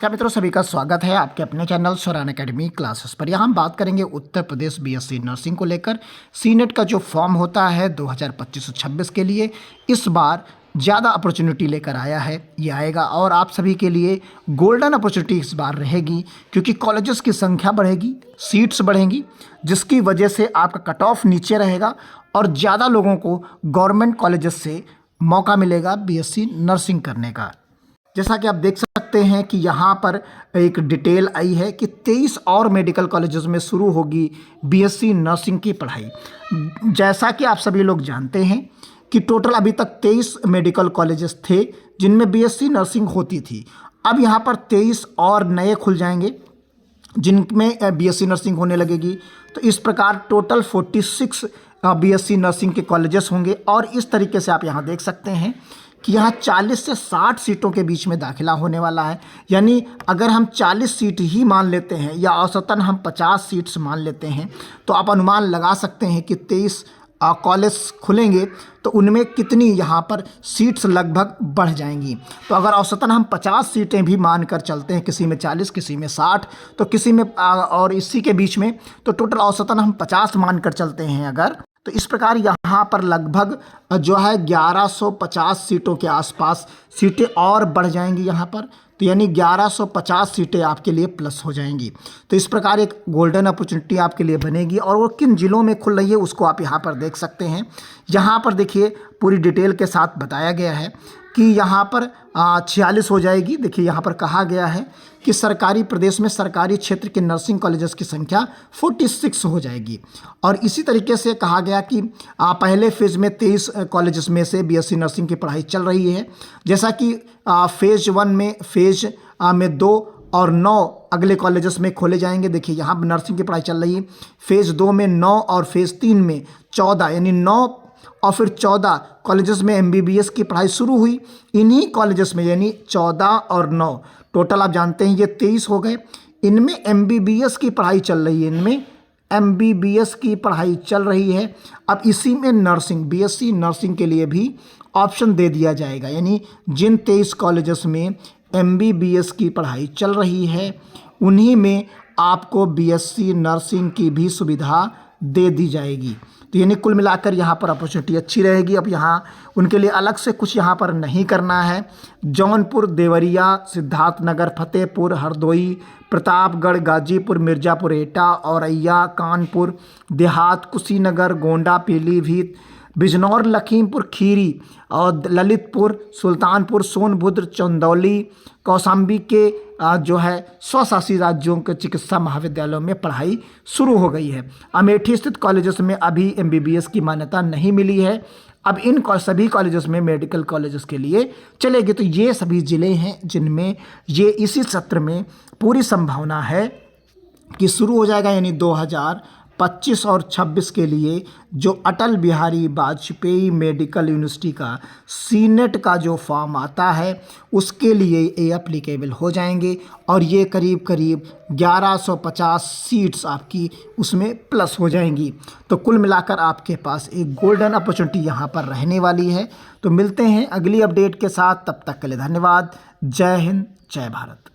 क्या मित्रों, सभी का स्वागत है आपके अपने चैनल स्वरान एकेडमी क्लासेस पर। यहाँ हम बात करेंगे उत्तर प्रदेश बीएससी नर्सिंग को लेकर। सीनेट का जो फॉर्म होता है 2025-26 के लिए इस बार ज़्यादा अपॉर्चुनिटी लेकर आया है। ये आएगा और आप सभी के लिए गोल्डन अपॉर्चुनिटी इस बार रहेगी, क्योंकि कॉलेजेस की संख्या बढ़ेगी, सीट्स बढ़ेंगी, जिसकी वजह से आपका कट ऑफ नीचे रहेगा और ज़्यादा लोगों को गवर्नमेंट कॉलेजेस से मौका मिलेगा बीएससी नर्सिंग करने का। जैसा कि आप देख सकते हैं कि यहाँ पर एक डिटेल आई है कि 23 और मेडिकल कॉलेजेस में शुरू होगी बीएससी नर्सिंग की पढ़ाई। जैसा कि आप सभी लोग जानते हैं कि टोटल अभी तक 23 मेडिकल कॉलेजेस थे जिनमें बीएससी नर्सिंग होती थी। अब यहाँ पर 23 और नए खुल जाएंगे जिनमें बीएससी नर्सिंग होने लगेगी। तो इस प्रकार टोटल 46 बीएससी नर्सिंग के कॉलेजेस होंगे। और इस तरीके से आप यहाँ देख सकते हैं कि यहाँ 40 से 60 सीटों के बीच में दाखिला होने वाला है। यानी अगर हम 40 सीट ही मान लेते हैं या औसतन हम 50 सीट्स मान लेते हैं तो आप अनुमान लगा सकते हैं कि 23 कॉलेज खुलेंगे तो उनमें कितनी यहाँ पर सीट्स लगभग बढ़ जाएंगी। तो अगर औसतन हम 50 सीटें भी मान कर चलते हैं, किसी में 40, किसी में 60, तो किसी में और इसी के बीच में, तो टोटल औसतन हम 50 मान कर चलते हैं अगर, तो इस प्रकार यहाँ पर लगभग जो है 1150 सीटों के आसपास सीटें और बढ़ जाएंगी यहाँ पर। तो यानी 1150 सीटें आपके लिए प्लस हो जाएंगी। तो इस प्रकार एक गोल्डन अपॉर्चुनिटी आपके लिए बनेगी। और वो किन जिलों में खुल रही है उसको आप यहाँ पर देख सकते हैं। यहाँ पर देखिए पूरी डिटेल के साथ बताया गया है कि यहाँ पर 46 हो जाएगी। देखिए यहाँ पर कहा गया है कि सरकारी प्रदेश में सरकारी क्षेत्र के नर्सिंग कॉलेजेस की संख्या 46 हो जाएगी। और इसी तरीके से कहा गया कि पहले फेज़ में 23 कॉलेजेस में से बीएससी नर्सिंग की पढ़ाई चल रही है। जैसा कि फेज़ 1 में, फेज़ में 2 और 9 अगले कॉलेजेस में खोले जाएंगे। देखिए यहाँ नर्सिंग की पढ़ाई चल रही है। फेज़ 2 में 9 और फेज़ 3 में 14, यानी 9 और फिर 14 कॉलेजेस में एमबीबीएस की पढ़ाई शुरू हुई। इन्हीं कॉलेजेस में यानी 14 और 9 टोटल आप जानते हैं ये 23 हो गए। इनमें एमबीबीएस की पढ़ाई चल रही है, इनमें एमबीबीएस की पढ़ाई चल रही है। अब इसी में नर्सिंग, बीएससी नर्सिंग के लिए भी ऑप्शन दे दिया जाएगा। यानी जिन 23 कॉलेजेस में एमबीबीएस की पढ़ाई चल रही है उन्हीं में आपको बीएससी नर्सिंग की भी सुविधा दे दी जाएगी। तो यानी कुल मिलाकर यहाँ पर अपॉर्चुनिटी अच्छी रहेगी। अब यहाँ उनके लिए अलग से कुछ यहाँ पर नहीं करना है। जौनपुर, देवरिया, सिद्धार्थनगर, फतेहपुर, हरदोई, प्रतापगढ़, गाजीपुर, मिर्ज़ापुर, एटा, औरैया, कानपुर देहात, कुशीनगर, गोंडा, पीलीभीत, बिजनौर, लखीमपुर खीरी और ललितपुर, सुल्तानपुर, सोनभद्र, चंदौली, कौशाम्बी के जो है स्वशासी राज्यों के चिकित्सा महाविद्यालयों में पढ़ाई शुरू हो गई है। अमेठी स्थित कॉलेजेस में अभी एमबीबीएस की मान्यता नहीं मिली है। अब इन सभी कॉलेजेस में मेडिकल कॉलेजेस के लिए चलेगी। तो ये सभी ज़िले हैं जिनमें ये इसी सत्र में पूरी संभावना है कि शुरू हो जाएगा। यानी 2025 और 26 के लिए जो अटल बिहारी वाजपेयी मेडिकल यूनिवर्सिटी का सीनेट का जो फॉर्म आता है उसके लिए ये अप्लीकेबल हो जाएंगे। और ये करीब करीब 1150 सीट्स आपकी उसमें प्लस हो जाएंगी। तो कुल मिलाकर आपके पास एक गोल्डन अपॉर्चुनिटी यहाँ पर रहने वाली है। तो मिलते हैं अगली अपडेट के साथ, तब तक के लिए धन्यवाद। जय हिंद, जय भारत।